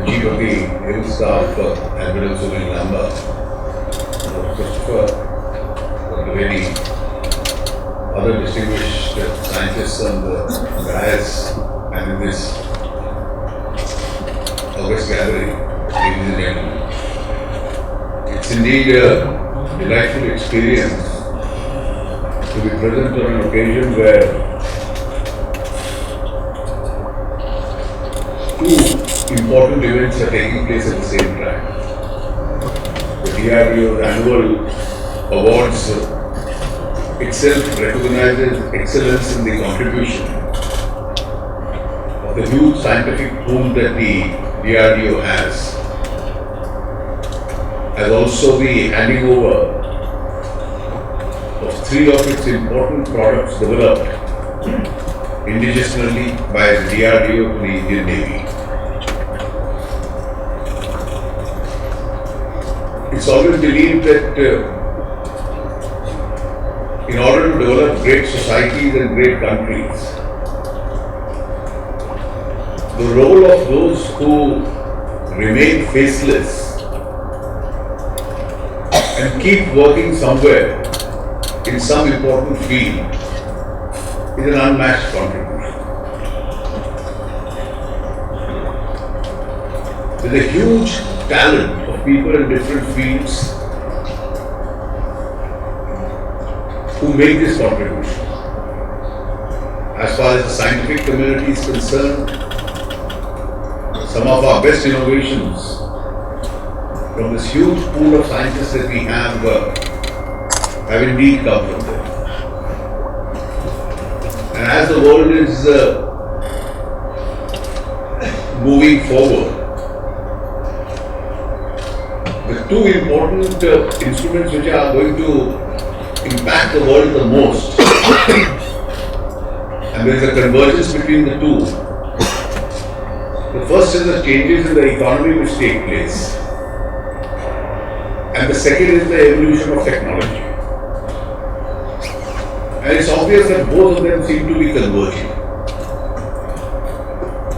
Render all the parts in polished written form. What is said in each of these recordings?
Chief of the Naval Staff, Admiral Sunil Lanba, Christopher, Dr. Reddy, other distinguished scientists on the dais and in this august gathering, ladies and gentlemen. It's indeed a delightful experience to be present on an occasion where two important events are taking place at the same time. The DRDO's annual awards itself recognizes excellence in the contribution of the huge scientific pool that the DRDO has, as also the handing over of three of its important products developed indigenously by the DRDO to the Indian Navy. It's always believed that in order to develop great societies and great countries, the role of those who remain faceless and keep working somewhere in some important field is an unmatched contribution. There's a huge talent of people in different fields who make this contribution. As far as the scientific community is concerned, some of our best innovations from this huge pool of scientists that we have indeed come from there. And as the world is moving forward, the two important instruments which are going to impact the world the most, and there is a convergence between the two. The first is the changes in the economy which take place, and the second is the evolution of technology. And it's obvious that both of them seem to be converging.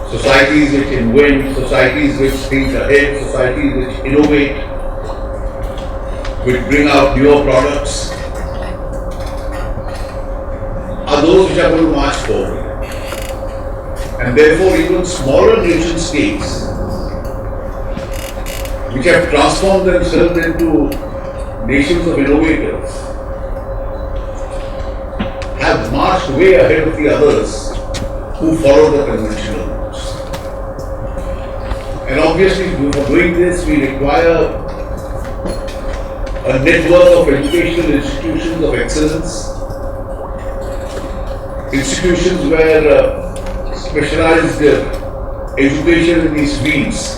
Societies which invent, societies which think ahead, societies which innovate, which bring out newer products, are those which are going to march forward. And therefore even smaller nation states which have transformed themselves into nations of innovators have marched way ahead of the others who follow the conventional routes. And obviously for doing this we require a network of educational institutions of excellence, institutions where specialized education in these fields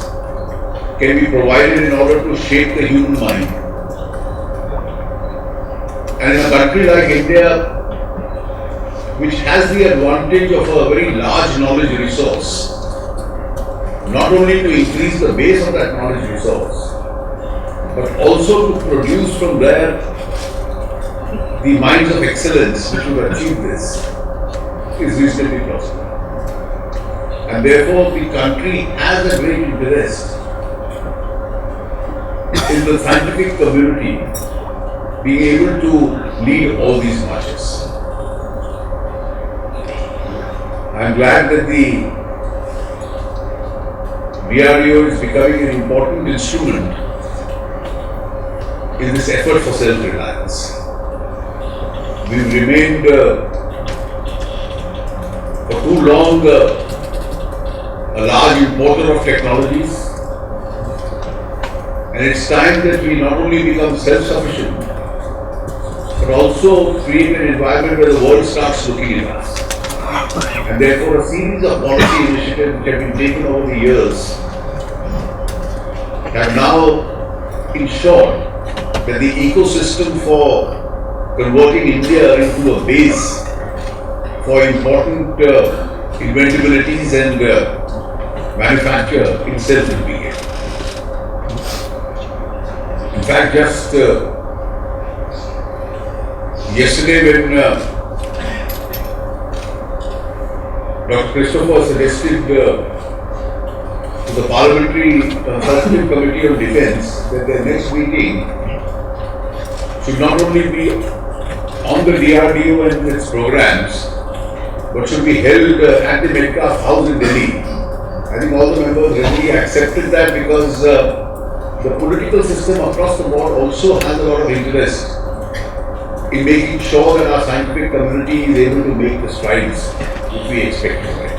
can be provided in order to shape the human mind. And in a country like India, which has the advantage of a very large knowledge resource, not only to increase the base of that knowledge resource, but also to produce from there the minds of excellence which will achieve this, is reasonably possible. And therefore the country has a great interest in the scientific community being able to lead all these marches. I am glad that the DRDO is becoming an important instrument in this effort for self-reliance. We've remained for too long a large importer of technologies, and it's time that we not only become self-sufficient but also create an environment where the world starts looking at us. And therefore a series of policy initiatives which have been taken over the years have now ensured that the ecosystem for converting India into a base for important inventabilities and manufacture itself will be here. In fact, just yesterday when Dr. Christopher suggested to the Parliamentary Consultative Committee on Defence that their next meeting should not only be on the DRDO and its programs, but should be held at the Metcalfe House in Delhi. I think all the members readily accepted that because the political system across the board also has a lot of interest in making sure that our scientific community is able to make the strides which we expect from it.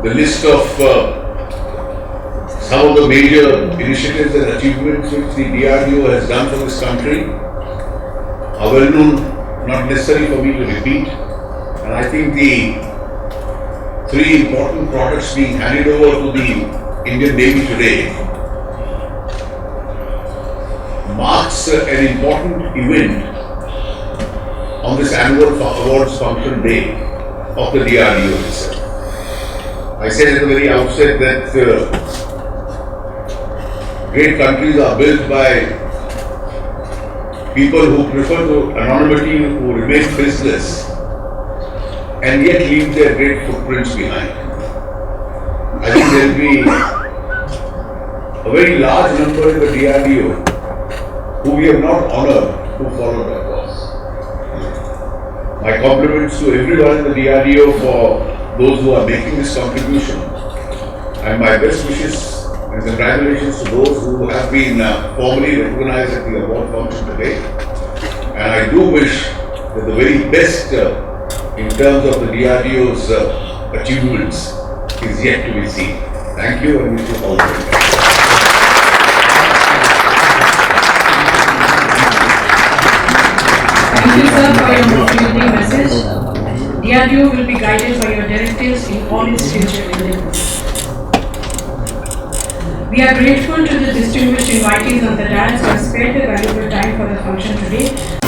The list of some of the major initiatives and achievements which the DRDO has done for this country are well known, not necessary for me to repeat. And I think the three important products being handed over to the Indian Navy today marks an important event on this annual awards function day of the DRDO itself. I said at the very outset that great countries are built by people who prefer anonymity, who remain faceless, and yet leave their great footprints behind. I think there will be a very large number in the DRDO who we have not honored who followed that course. My compliments to everyone in the DRDO for those who are making this contribution, and my best wishes and congratulations to those who have been formally recognized at the award function today. And I do wish that the very best in terms of the DRDO's achievements is yet to be seen. Thank you, and wish you all the best. Thank you, sir, for your motivating message. DRDO will be guided by your directives in all its future endeavors. We are grateful to the distinguished invitees on the dais who have spared their valuable time for the function today.